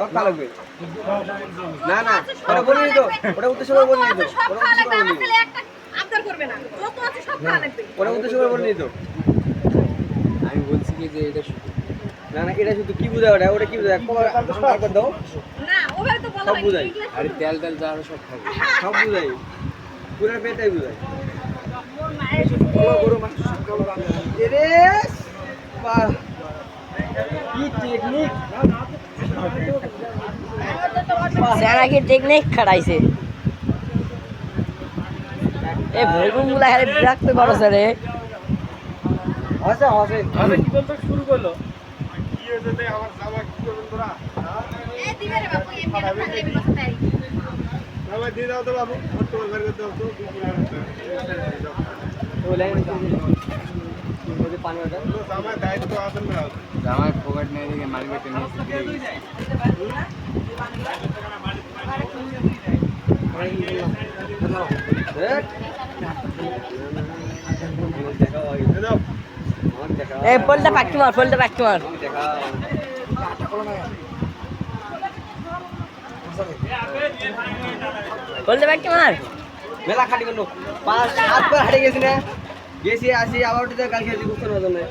সব খাওয়া লাগবে না না ওটা বলে দিত ওটা উদ্দেশ্য করে বলে দিত সব খাওয়া লাগবে আমার ছেলে একটা আবদার করবে না যত আছে সব খাওয়া লাগবে ওটা উদ্দেশ্য করে বলে দিত আমি বলছি কি যে এটা শুধু না না এটা শুধু কি বোঝায় ওটা ওটা কি বোঝায় কবার দাও না ওভাবে তো বলা সব হয় বুঝাই। আরে তেল তেল যা আরো সব খাবে সব বুঝাই পুরো পেটাই বুঝাই মোর মায়ের গরু মাংস এরে বাহ কি টেকনিক সেরা কি টেকনিক খাটাইছে এ ভেগুন গুলা খালি বিরক্ত করছে রে হসে হসে কি বলতে শুরু করলো কি হয়েছে রে আমার জামা কি করবেন তোরা এই দিবে রে বাবু এমনি একটা খালি বসে তাই জামা দিয়ে দাও তো বাবু তোমার ঘরে দাও তো ও লাইন ওই পানি ওটা জামা দায়িত্ব আছে না জামাই পকেট নিয়ে দিকে মারি বেটে নিয়ে দাও এ ফলটা পাকি মার ফলটা পাকি মার ফলটা পাকি মার মেলা খাটি করলো 5-7 বার হারিয়ে গেছি না গেছি আসি আবার উঠে কাল খেয়েছি বুঝতে পারছো না